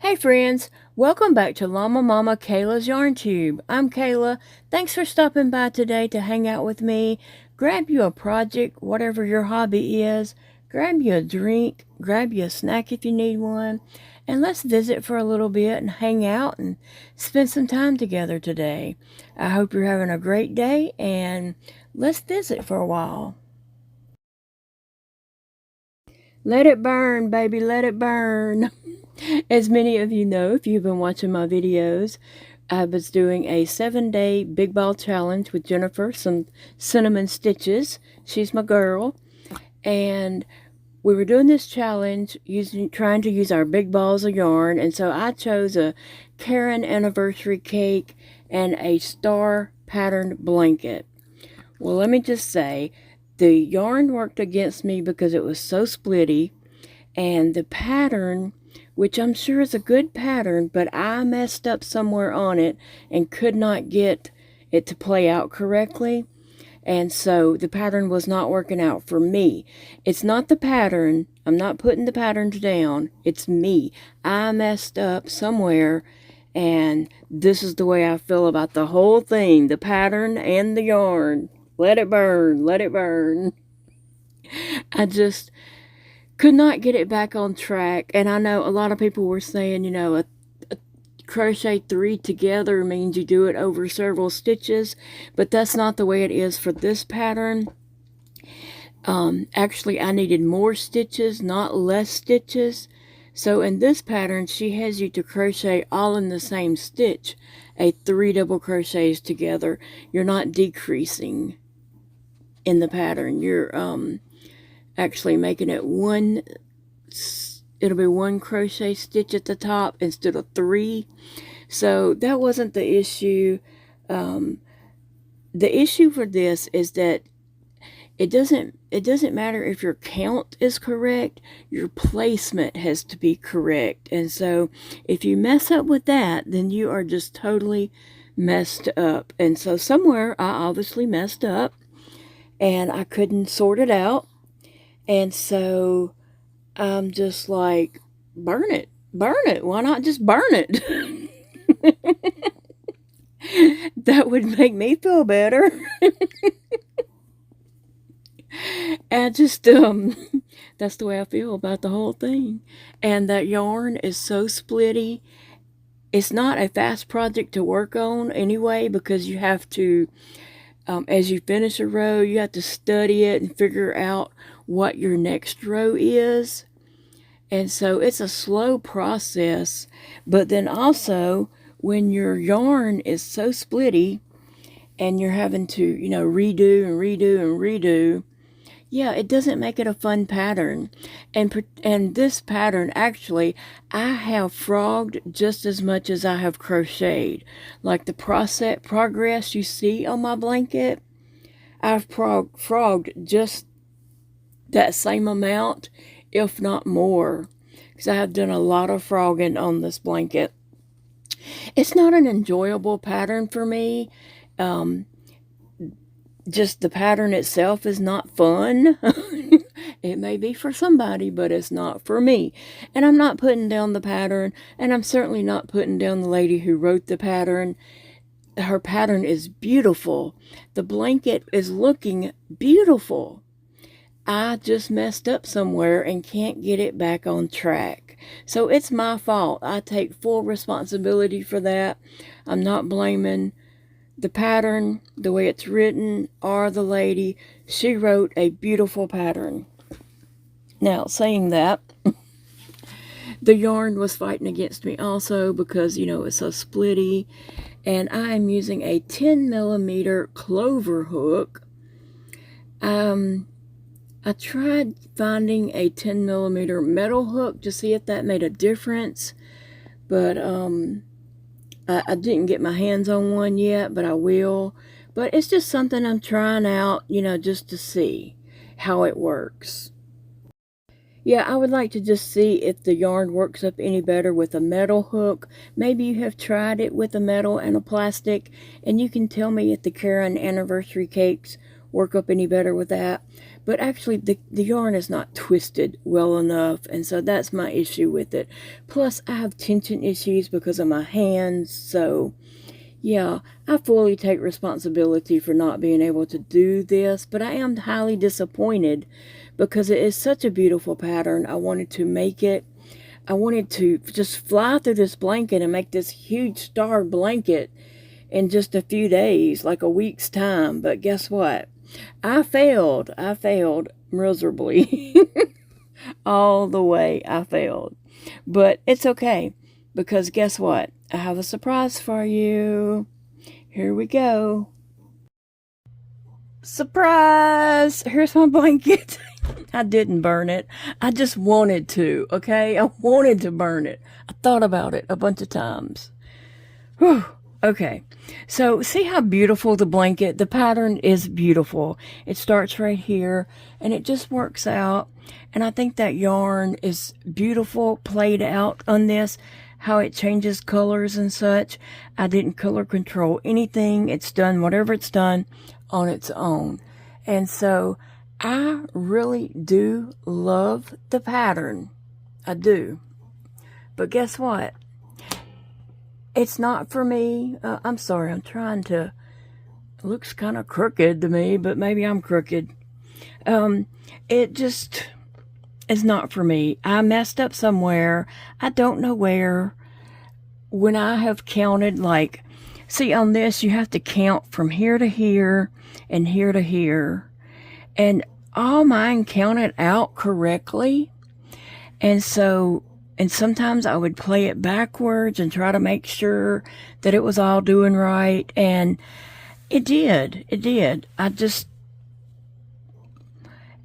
Hey friends, welcome back to Llama Mama Kayla's Yarn Tube. I'm Kayla. Thanks for stopping by today to hang out with me. Grab you a project, whatever your hobby is. Grab you a drink, grab you a snack if you need one, and let's visit for a little bit and hang out and spend some time together today. I hope you're having a great day and let's visit for a while. Let it burn, baby, let it burn. As many of you know, if you've been watching my videos, I was doing a 7-day big ball challenge with Jennifer, some cinnamon stitches. She's my girl. And we were doing this challenge trying to use our big balls of yarn. And so I chose a Karen anniversary cake and a star patterned blanket. Well, let me just say, the yarn worked against me because it was so splitty, and the pattern, which I'm sure is a good pattern, but I messed up somewhere on it and could not get it to play out correctly. And so the pattern was not working out for me. It's not the pattern. I'm not putting the patterns down. It's me. I messed up somewhere, and this is the way I feel about the whole thing, the pattern and the yarn. Let it burn. Let it burn. I just could not get it back on track. And I know a lot of people were saying, a crochet 3 together means you do it over several stitches, but that's not the way it is for this pattern. Actually, I needed more stitches, not less stitches. So in this pattern, she has you to crochet all in the same stitch, a 3 double crochets together. You're not decreasing in the pattern. You're actually making it it'll be 1 crochet stitch at the top instead of 3. So that wasn't the issue. The issue for this is that it doesn't matter if your count is correct, your placement has to be correct. And so if you mess up with that, then you are just totally messed up. And so somewhere I obviously messed up and I couldn't sort it out. And so I'm just like, burn it. Why not just burn it? That would make me feel better. And just, that's the way I feel about the whole thing. And that yarn is so splitty. It's not a fast project to work on anyway, because you have to, as you finish a row, you have to study it and figure out what your next row is. And so it's a slow process. But then also, when your yarn is so splitty and you're having to, redo and redo and redo, yeah, it doesn't make it a fun pattern. And this pattern, actually, I have frogged just as much as I have crocheted. Like the progress you see on my blanket, I've frogged just that same amount, if not more, because I have done a lot of frogging on this blanket. It's not an enjoyable pattern for me. Just the pattern itself is not fun. It may be for somebody, but it's not for me. And I'm not putting down the pattern, and I'm certainly not putting down the lady who wrote the pattern. Her pattern is beautiful. The blanket is looking beautiful. I just messed up somewhere and can't get it back on track. So it's my fault. I take full responsibility for that. I'm not blaming the pattern, the way it's written, or the lady. She wrote a beautiful pattern. Now, saying that, the yarn was fighting against me also because, it's so splitty. And I am using a 10mm clover hook. I tried finding a 10mm metal hook to see if that made a difference, but I didn't get my hands on one yet, but I will. But it's just something I'm trying out, just to see how it works. Yeah, I would like to just see if the yarn works up any better with a metal hook. Maybe you have tried it with a metal and a plastic, and you can tell me if the Karen anniversary cakes work up any better with that. but actually the yarn is not twisted well enough, and so that's my issue with it. Plus I have tension issues because of my hands, so yeah, I fully take responsibility for not being able to do this, but I am highly disappointed because it is such a beautiful pattern. I wanted to make it. I wanted to just fly through this blanket and make this huge star blanket in just a few days, like a week's time. But guess what? I failed. I failed miserably. All the way I failed. But it's okay, because guess what? I have a surprise for you. Here we go. Surprise! Here's my blanket. I didn't burn it. I just wanted to, okay? I wanted to burn it. I thought about it a bunch of times. Whew. Okay, so see how beautiful the blanket, the pattern is beautiful. It starts right here, and it just works out. And I think that yarn is beautiful played out on this, how it changes colors and such. I didn't color control anything. It's done whatever it's done on its own. And so I really do love the pattern. I do. But guess what? It's not for me. I'm sorry, I'm trying to, it looks kind of crooked to me, but maybe I'm crooked. It just is not for me. I messed up somewhere. I don't know where. When I have counted, like, see on this, you have to count from here to here and here to here. And all mine counted out correctly. And so, and sometimes I would play it backwards and try to make sure that it was all doing right. And it did. It did. I just,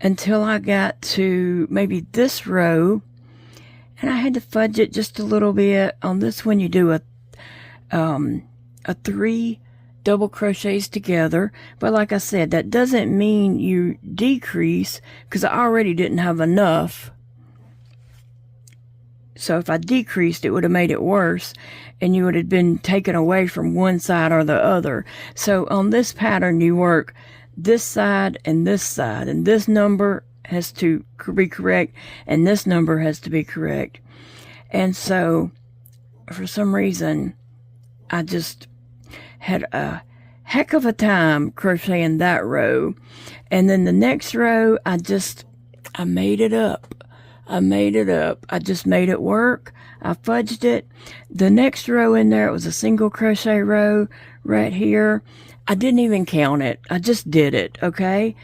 until I got to maybe this row, and I had to fudge it just a little bit. On this one, you do a 3 double crochets together. But like I said, that doesn't mean you decrease, because I already didn't have enough. So if I decreased, it would have made it worse, and you would have been taken away from one side or the other. So on this pattern, you work this side, and this number has to be correct, and this number has to be correct. And so for some reason, I just had a heck of a time crocheting that row. And then the next row, I made it up. I just made it work. I fudged it. The next row in there, it was a single crochet row right here. I didn't even count it. I just did it, okay?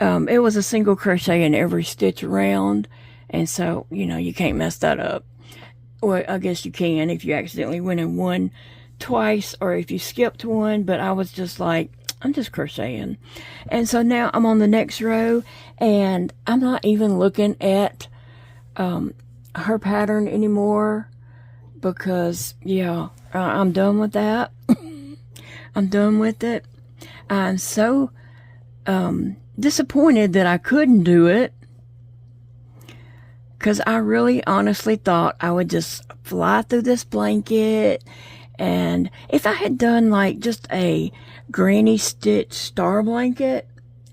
It was a single crochet in every stitch around. And so, you know, you can't mess that up. Well, I guess you can if you accidentally went in one twice, or if you skipped one, but I was just like, I'm just crocheting. And so now I'm on the next row, and I'm not even looking at her pattern anymore, because yeah, I'm done with that. I'm done with it. I'm so disappointed that I couldn't do it, because I really honestly thought I would just fly through this blanket. And if I had done like just a granny stitch star blanket,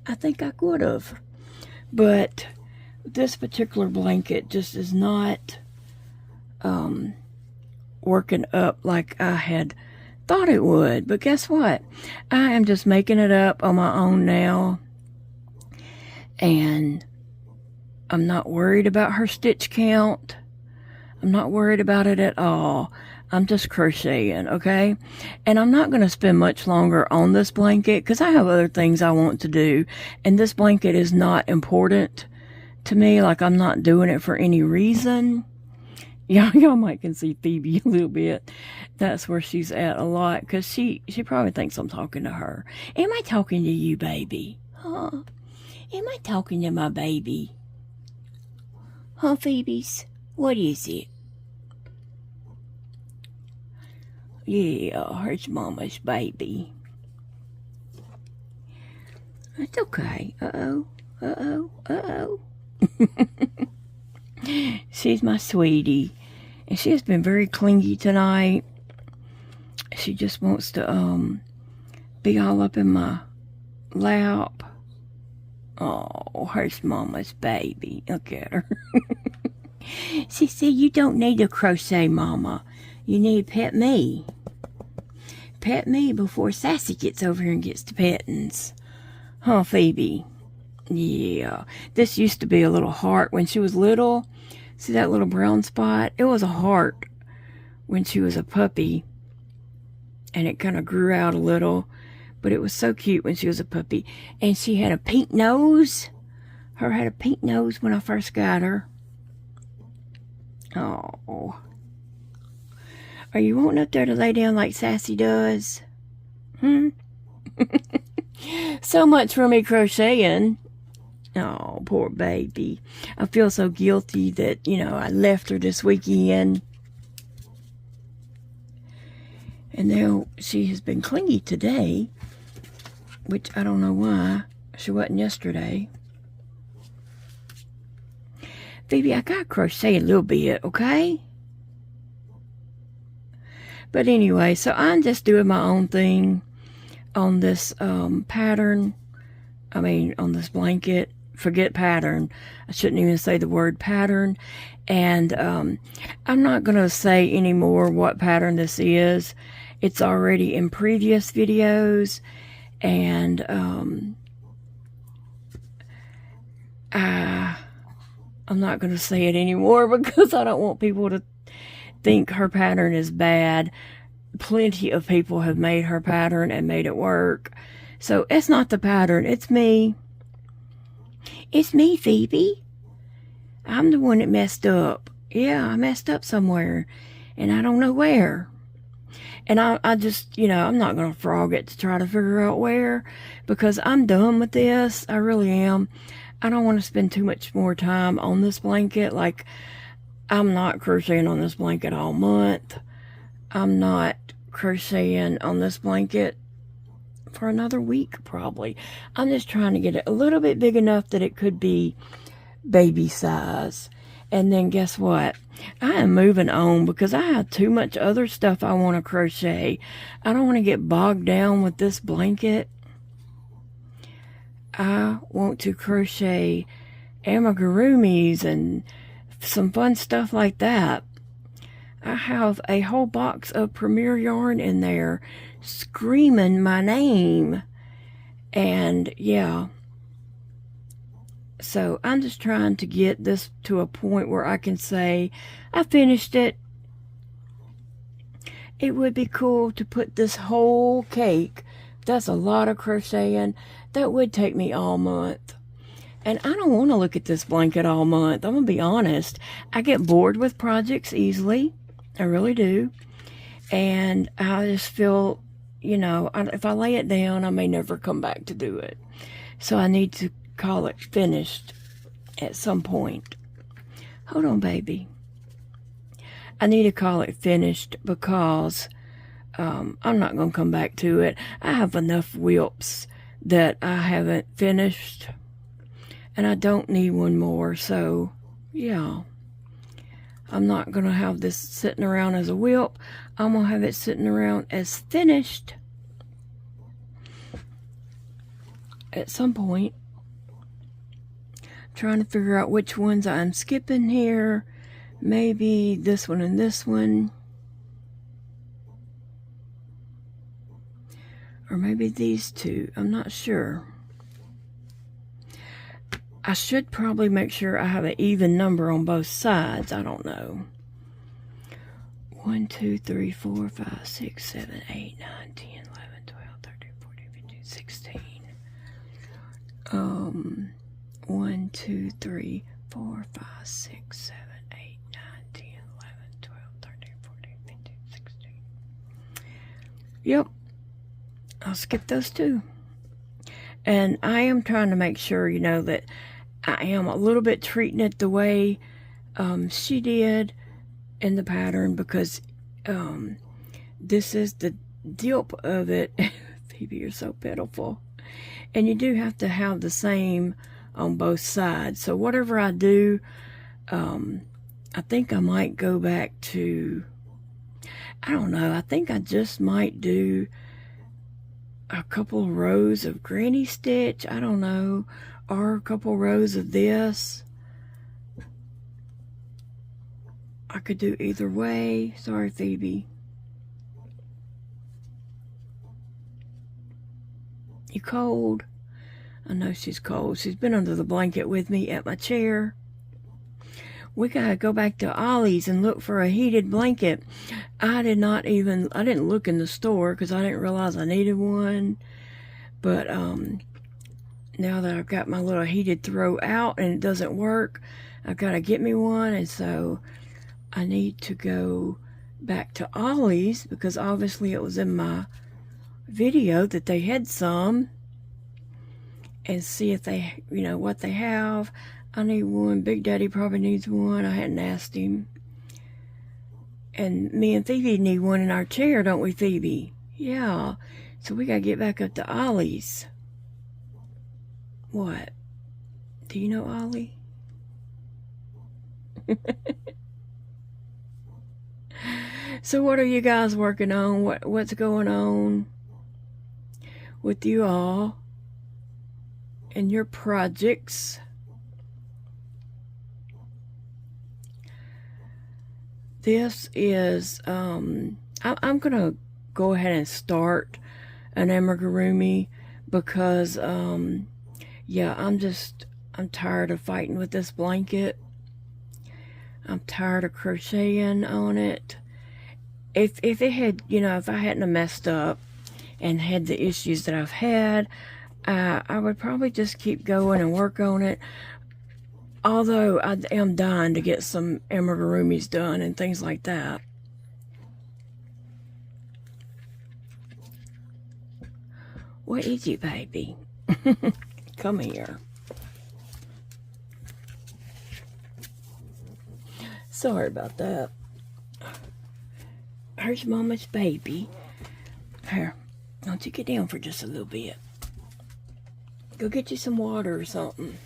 I think I could have. But this particular blanket just is not working up like I had thought it would. But guess what? I am just making it up on my own now. And I'm not worried about her stitch count. I'm not worried about it at all. I'm just crocheting, okay? And I'm not going to spend much longer on this blanket, because I have other things I want to do. And this blanket is not important to me. Like, I'm not doing it for any reason. Yeah, y'all might can see Phoebe a little bit. That's where she's at a lot, because she probably thinks I'm talking to her. Am I talking to you, baby? Huh? Am I talking to my baby? Huh, Phoebes? What is it? Yeah, it's Mama's baby. It's okay. Uh-oh. Uh-oh. Uh-oh. She's my sweetie. And she has been very clingy tonight. She just wants to be all up in my lap. Oh, here's Mama's baby. Look at her. She said, you don't need to crochet, Mama. You need to pet me. Pet me before Sassy gets over here and gets the pettings. Huh, Phoebe? Yeah. This used to be a little heart when she was little. See that little brown spot? It was a heart when she was a puppy. And it kind of grew out a little. But it was so cute when she was a puppy. And she had a pink nose. Her had a pink nose when I first got her. Oh. Are you wanting up there to lay down like Sassy does? So much for me crocheting. Oh, poor baby. I feel so guilty that, I left her this weekend. And now she has been clingy today, which I don't know why. She wasn't yesterday. Phoebe, I gotta crochet a little bit, okay? But anyway, so I'm just doing my own thing on this pattern. I mean, on this blanket. Forget pattern. I shouldn't even say the word pattern. And I'm not going to say anymore what pattern this is. It's already in previous videos. And I'm not going to say it anymore because I don't want people to think her pattern is bad. Plenty of people have made her pattern and made it work. So it's not the pattern. It's me. It's me, Phoebe. I'm the one that messed up. Yeah, I messed up somewhere. And I don't know where. And I just, I'm not going to frog it to try to figure out where. Because I'm done with this. I really am. I don't want to spend too much more time on this blanket. Like, I'm not crocheting on this blanket all month. I'm not crocheting on this blanket for another week, probably. I'm just trying to get it a little bit big enough that it could be baby size. And then guess what? I am moving on because I have too much other stuff I want to crochet. I don't want to get bogged down with this blanket. I want to crochet amigurumis and some fun stuff like that. I have a whole box of Premier yarn in there screaming my name. And yeah. So I'm just trying to get this to a point where I can say, I finished it. It would be cool to put this whole cake. That's a lot of crocheting. That would take me all month. And I don't want to look at this blanket all month. I'm going to be honest. I get bored with projects easily. I really do. And I just feel, if I lay it down, I may never come back to do it. So I need to call it finished at some point. Hold on, baby. I need to call it finished because I'm not going to come back to it. I have enough whips that I haven't finished. And I don't need one more. So, yeah. I'm not going to have this sitting around as a whip. I'm going to have it sitting around as finished at some point. Trying to figure out which ones I'm skipping here. Maybe this one and this one. Or maybe these two. I'm not sure. I should probably make sure I have an even number on both sides. I don't know. 1, 2, 3, 4, 5, 6, 7, 8, 9, 10, 11, 12, 13, 14, 15, 16. 1, 2, 3, 4, 5, 6, 7, 8, 9, 10, 11, 12, 13, 14, 15, 16. Yep. I'll skip those two. And I am trying to make sure, that I am a little bit treating it the way she did in the pattern because this is the dip of it. Phoebe, you're so pitiful. And you do have to have the same on both sides. So whatever I do, I think I might go back to, I don't know, I think I just might do a couple rows of granny stitch, I don't know, or a couple rows of this. I could do either way. Sorry, Phoebe. You cold? I know she's cold. She's been under the blanket with me at my chair. We gotta go back to Ollie's and look for a heated blanket. I didn't look in the store because I didn't realize I needed one. But now that I've got my little heated throw out and it doesn't work, I've got to get me one. And so I need to go back to Ollie's because obviously it was in my video that they had some, and see if they, what they have. I need one. Big Daddy probably needs one. I hadn't asked him. And me and Phoebe need one in our chair, don't we, Phoebe? Yeah. So we got to get back up to Ollie's. What? Do you know Ollie? So what are you guys working on? What's going on with you all and your projects? This is, I'm going to go ahead and start an amigurumi because, yeah, I'm tired of fighting with this blanket. I'm tired of crocheting on it. If it had, if I hadn't messed up and had the issues that I've had, I would probably just keep going and work on it. Although I am dying to get some amigurumis done and things like that. What is it, baby? Come here. Sorry about that. Here's Mama's baby. Here, don't you get down for just a little bit. Go get you some water or something.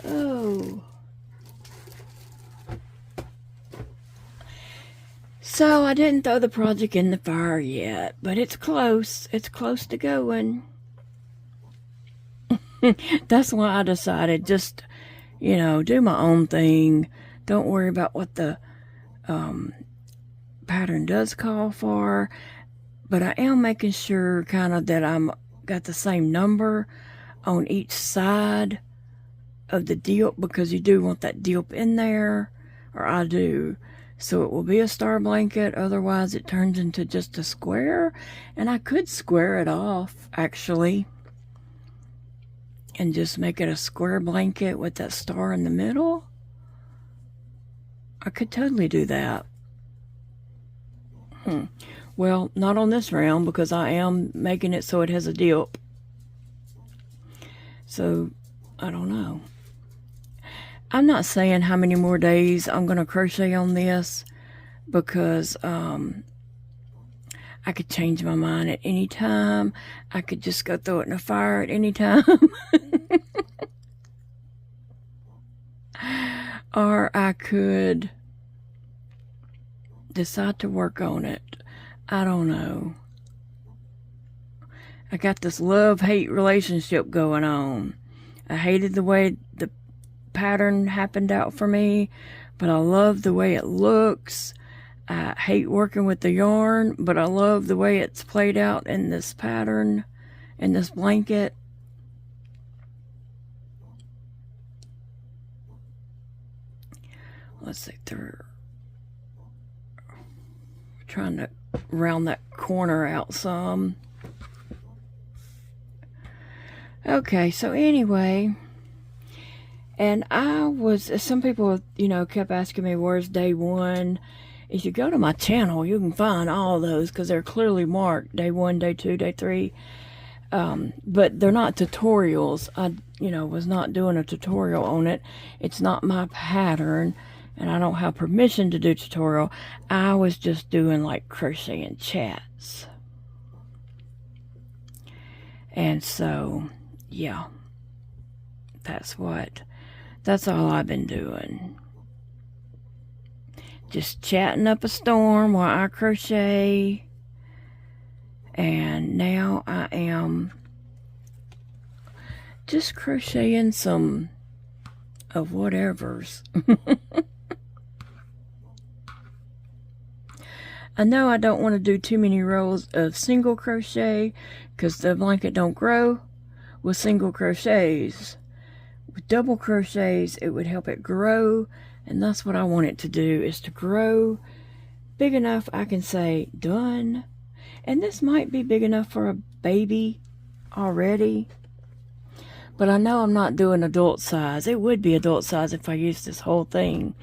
Oh. So I didn't throw the project in the fire yet, but it's close. It's close to going. That's why I decided just, do my own thing. Don't worry about what the pattern does call for. But I am making sure kind of that I'm got the same number on each side of the dip, because you do want that dip in there, or I do. So it will be a star blanket, otherwise it turns into just a square, and I could square it off actually and just make it a square blanket with that star in the middle. I could totally do that. Well, not on this round because I am making it so it has a dip. So I don't know. I'm not saying how many more days I'm going to crochet on this because I could change my mind at any time. I could just go throw it in the fire at any time. Or I could decide to work on it. I don't know. I got this love-hate relationship going on. I hated the way the pattern happened out for me, but I love the way it looks. I hate working with the yarn, but I love the way it's played out in this pattern, in this blanket. Let's see, they're trying to round that corner out some. Okay, so anyway, and some people, kept asking me, where's day one? If you go to my channel, you can find all those because they're clearly marked, day 1, day 2, day 3. But they're not tutorials. I, was not doing a tutorial on it. It's not my pattern, and I don't have permission to do tutorial. I was just doing like crocheting chats. And so, yeah, that's all I've been doing. Just chatting up a storm while I crochet. And now I am just crocheting some of whatever's. I know I don't want to do too many rows of single crochet because the blanket don't grow with single crochets. With double crochets, it would help it grow, and that's what I want it to do, is to grow big enough I can say done. And this might be big enough for a baby already, but I know I'm not doing adult size. It would be adult size if I used this whole thing.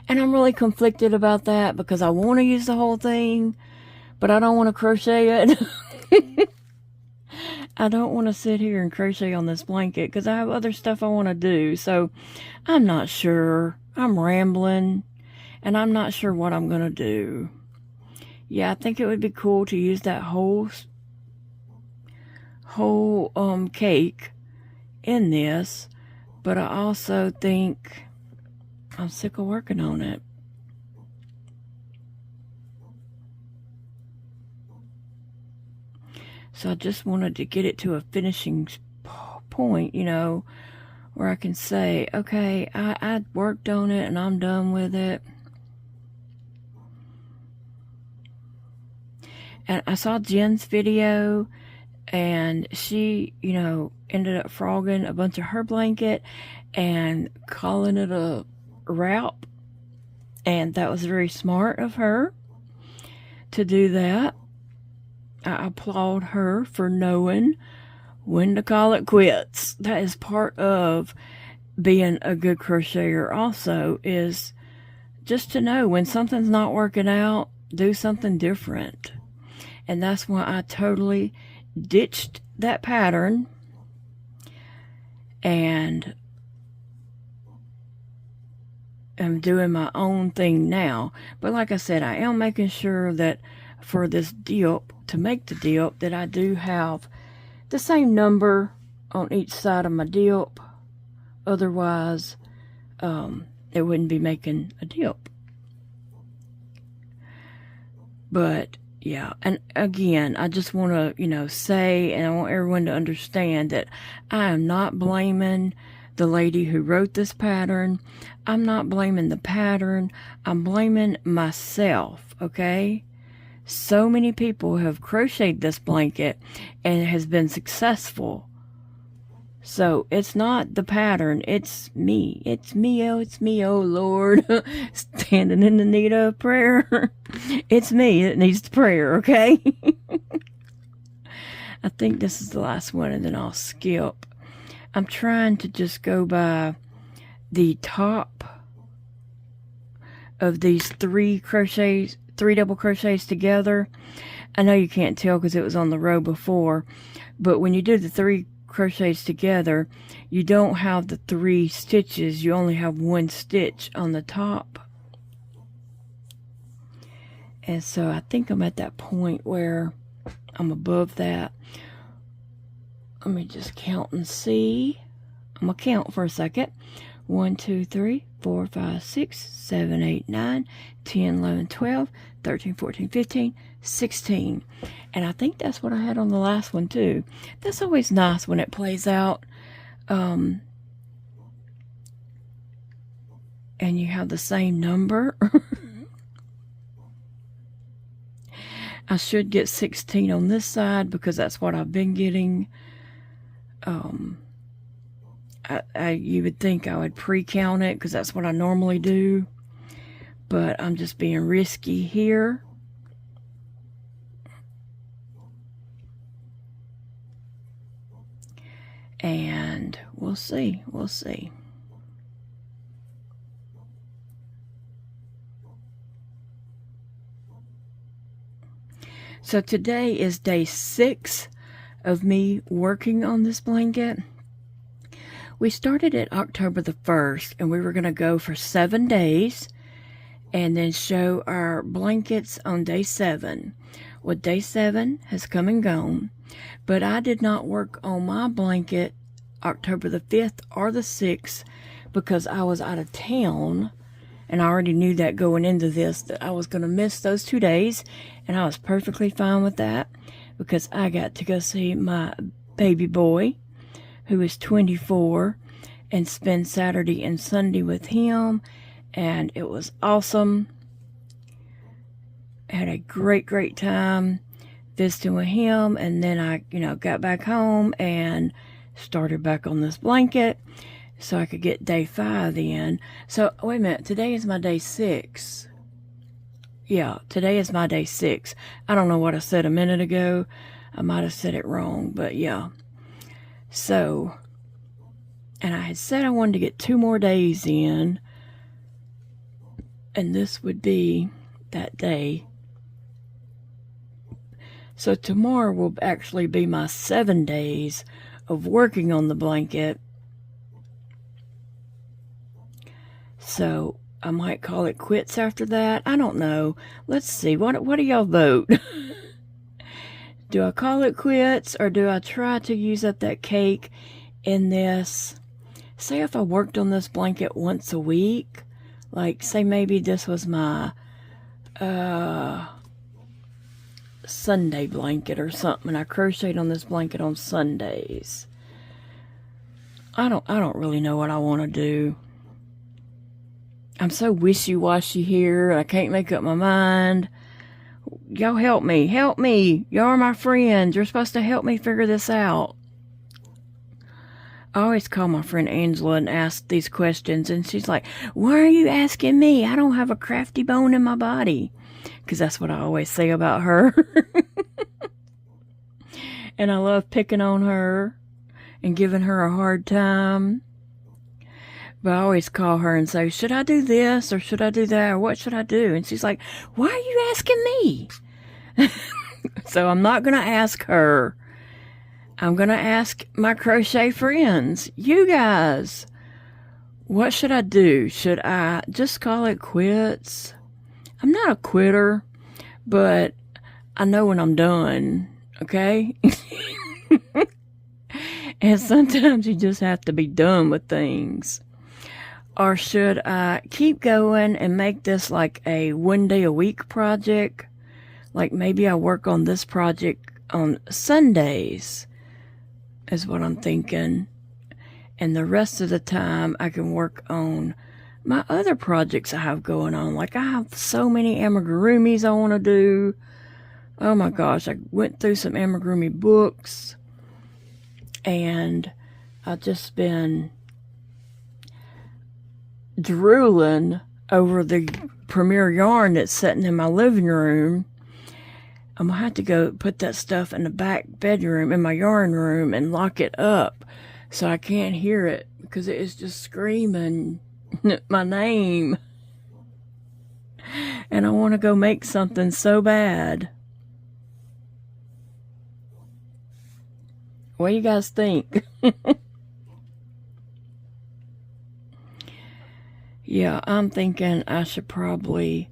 And I'm really conflicted about that because I want to use the whole thing, but I don't want to crochet it. I don't want to sit here and crochet on this blanket because I have other stuff I want to do. So I'm not sure. I'm rambling and I'm not sure what I'm going to do. Yeah, I think it would be cool to use that whole cake in this, but I also think I'm sick of working on it. So I just wanted to get it to a finishing point, you know, where I can say, okay, I worked on it and I'm done with it. And I saw Jen's video, and she, you know, ended up frogging a bunch of her blanket and calling it a wrap. And that was very smart of her to do that. I applaud her for knowing when to call it quits. That is part of being a good crocheter also, is just to know when something's not working out, do something different. And that's why I totally ditched that pattern and am doing my own thing now. But like I said, I am making sure that for this dip, to make the dip, that I do have the same number on each side of my dip. Otherwise, it wouldn't be making a dip. But yeah, and again, I just want to, you know, say, and I want everyone to understand that I am not blaming the lady who wrote this pattern. I'm not blaming the pattern. I'm blaming myself, okay? So many people have crocheted this blanket and it has been successful. So it's not the pattern, it's me. It's me, oh Lord, standing in the need of prayer. It's me that needs the prayer, okay? I think this is the last one and then I'll skip. I'm trying to just go by the top of these three double crochets together. I know you can't tell because it was on the row before, but when you do the three crochets together, you don't have the 3 stitches, you only have 1 stitch on the top. And so I think I'm at that point where I'm above that. Let me just count and see. I'm gonna count for a second. 1, 2, 3, 4, 5, 6, 7, 8, 9, 10, 11, 12, 13, 14, 15, 16. And I think that's what I had on the last one too. That's always nice when it plays out. And you have the same number. I should get 16 on this side because that's what I've been getting. You would think I would pre-count it because that's what I normally do. But I'm just being risky here. And we'll see. We'll see. So today is day 6 of me working on this blanket. We started it October the 1st, and we were going to go for 7 days and then show our blankets on day 7. Well, day 7 has come and gone, but I did not work on my blanket October the 5th or the 6th because I was out of town, and I already knew that going into this, that I was going to miss those 2 days, and I was perfectly fine with that because I got to go see my baby boy who is 24, and spend Saturday and Sunday with him. And it was awesome. I had a great time visiting with him. And then I, got back home and started back on this blanket so I could get day 5 in. So, wait a minute. Today is my day 6. Yeah, today is my day 6. I don't know what I said a minute ago. I might have said it wrong, but yeah. So, and I had said I wanted to get 2 more days in, and this would be that day. So tomorrow will actually be my 7 days of working on the blanket. So I might call it quits after that. I don't know. Let's see. What do y'all vote? Do I call it quits, or do I try to use up that cake in this? Say if I worked on this blanket once a week, like say maybe this was my Sunday blanket or something. I crocheted on this blanket on Sundays. I don't really know what I want to do. I'm so wishy-washy here. I can't make up my mind. Y'all help me. Help me. Y'all are my friends. You're supposed to help me figure this out. I always call my friend Angela and ask these questions, and she's like, why are you asking me? I don't have a crafty bone in my body. Because that's what I always say about her. And I love picking on her and giving her a hard time. But I always call her and say, should I do this or should I do that, or what should I do? And she's like, why are you asking me? So I'm not going to ask her. I'm going to ask my crochet friends, you guys, what should I do? Should I just call it quits? I'm not a quitter, but I know when I'm done, okay? And sometimes you just have to be done with things. Or should I keep going and make this like a 1 day a week project? Like maybe I work on this project on Sundays, is what I'm thinking. And the rest of the time I can work on my other projects I have going on. Like I have so many amigurumis I want to do. Oh my gosh, I went through some amigurumi books. And I've just been drooling over the premier yarn that's sitting in my living room. I'm going to have to go put that stuff in the back bedroom, in my yarn room, and lock it up so I can't hear it because it is just screaming my name. And I want to go make something so bad. What do you guys think? Yeah, I'm thinking I should probably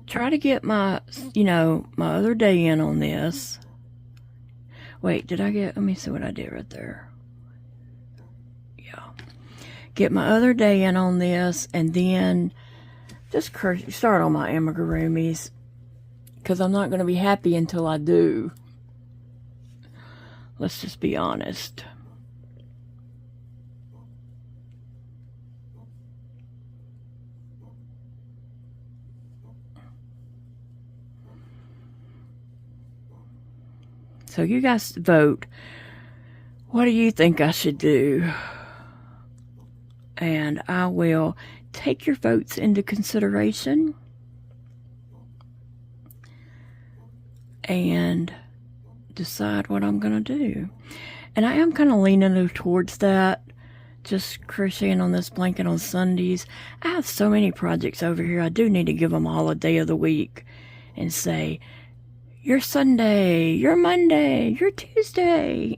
try to get my, my other day in on this. Wait, let me see what I did right there. Yeah. Get my other day in on this, and then just start on my amigurumis, because I'm not going to be happy until I do. Let's just be honest. So you guys vote. What do you think I should do? And I will take your votes into consideration. And decide what I'm going to do. And I am kind of leaning towards that. Just crocheting on this blanket on Sundays. I have so many projects over here. I do need to give them all a day of the week. And say, you're Sunday, you're Monday, you're Tuesday.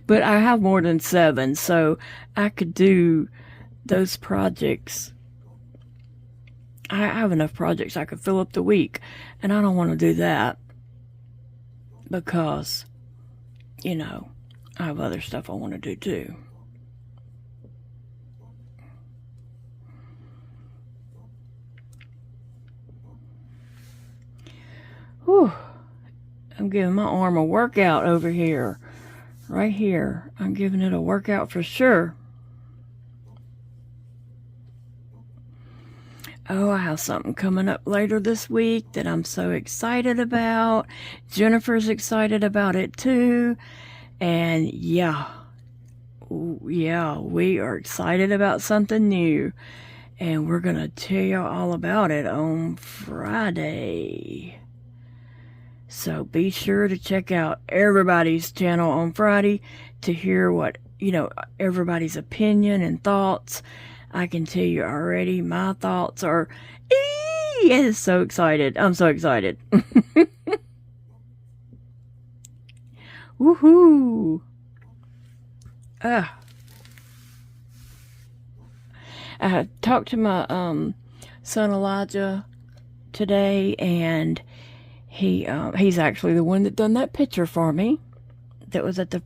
But I have more than 7, so I could do those projects. I have enough projects I could fill up the week, and I don't want to do that because, I have other stuff I want to do too. Whew. I'm giving my arm a workout over here. Right here. I'm giving it a workout for sure. Oh, I have something coming up later this week that I'm so excited about. Jennifer's excited about it too. And yeah, we are excited about something new. And we're going to tell you all about it on Friday. So be sure to check out everybody's channel on Friday to hear what, everybody's opinion and thoughts. I can tell you already, my thoughts are, yes, so excited. I'm so excited. Woohoo. I talked to my son Elijah today, and he's actually the one that done that picture for me that was at the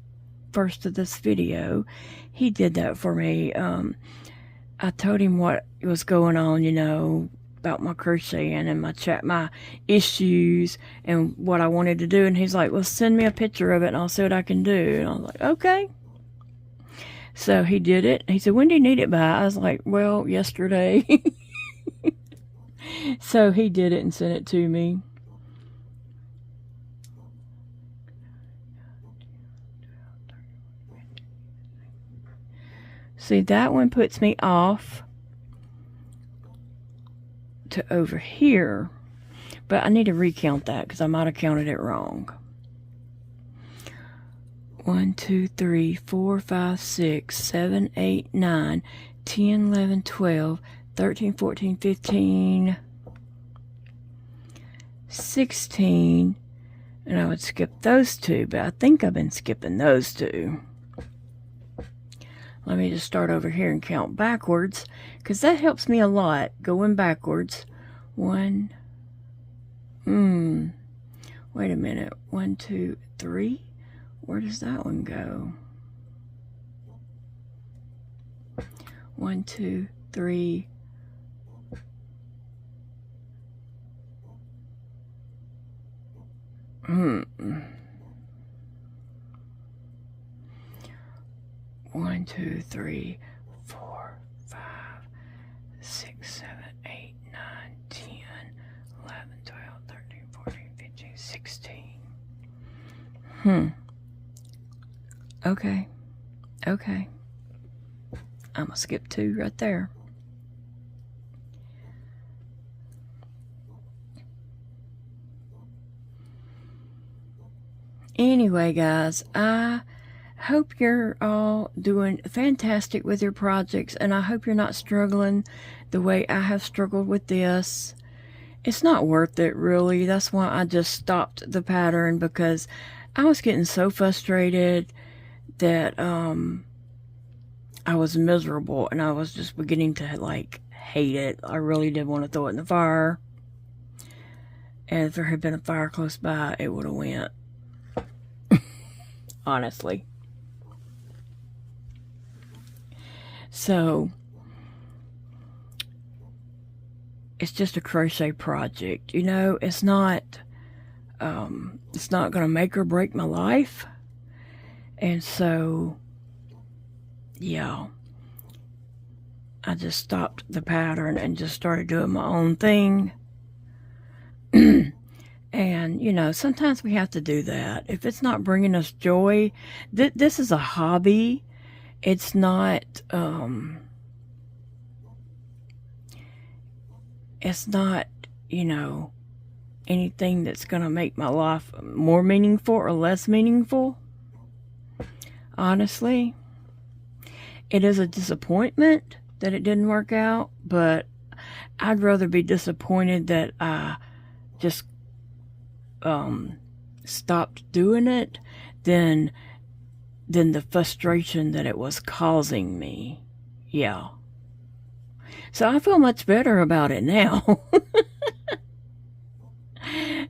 first of this video. He did that for me. I told him what was going on, about my crocheting and my issues and what I wanted to do. And he's like, well, send me a picture of it and I'll see what I can do. And I was like, okay. So he did it. He said, when do you need it by? I was like, well, yesterday. So he did it and sent it to me. See, that one puts me off to over here, but I need to recount that because I might have counted it wrong. 1, 2, 3, 4, 5, 6, 7, 8, 9, 10, 11, 12, 13, 14, 15, 16, and I would skip those two, but I think I've been skipping those two. Let me just start over here and count backwards, because that helps me a lot, going backwards. 1, wait a minute, 1, 2, 3, where does that one go? 1, 2, 3, 1, 2, 3, 4, 5, 6, 7, 8, 9, 10, 11, 12, 13, 14, 15, 16. Okay. I'm gonna skip 2 right there. Anyway, guys, I hope you're all doing fantastic with your projects, and I hope you're not struggling the way I have struggled with this. It's not worth it, really. That's why I just stopped the pattern, because I was getting so frustrated that I was miserable, and I was just beginning to hate it. I really did want to throw it in the fire, and if there had been a fire close by, it would have went. Honestly. So it's just a crochet project, it's not going to make or break my life. And so yeah, I just stopped the pattern and just started doing my own thing. And sometimes we have to do that if it's not bringing us joy. This is a hobby. It's not anything that's going to make my life more meaningful or less meaningful. Honestly, it is a disappointment that it didn't work out, but I'd rather be disappointed that I just stopped doing it than the frustration that it was causing me. Yeah. So I feel much better about it now.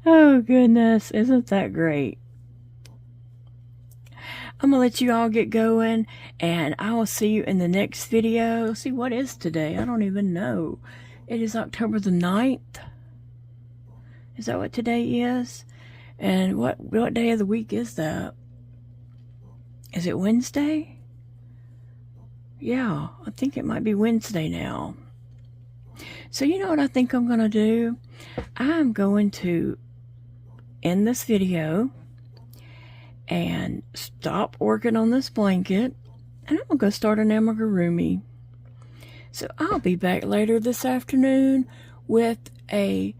Oh, goodness. Isn't that great? I'm going to let you all get going, and I will see you in the next video. See, what is today? I don't even know. It is October the 9th. Is that what today is? And what day of the week is that? Is it Wednesday? Yeah, I think it might be Wednesday now. So you know what I think I'm going to do? I'm going to end this video and stop working on this blanket, and I'm going to go start an amigurumi. So I'll be back later this afternoon with a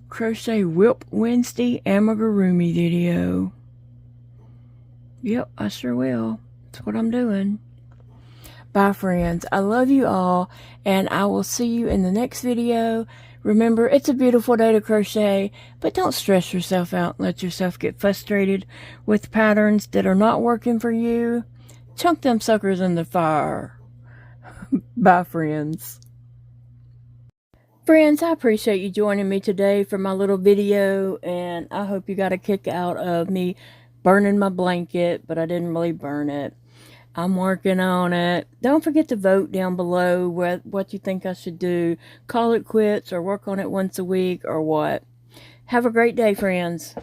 Crochet Whip Wednesday amigurumi video. Yep, I sure will. That's what I'm doing. Bye, friends. I love you all, and I will see you in the next video. Remember, it's a beautiful day to crochet, but don't stress yourself out and let yourself get frustrated with patterns that are not working for you. Chunk them suckers in the fire. Bye, friends. Friends, I appreciate you joining me today for my little video, and I hope you got a kick out of me burning my blanket, but I didn't really burn it. I'm working on it. Don't forget to vote down below what you think I should do. Call it quits or work on it once a week or what. Have a great day, friends.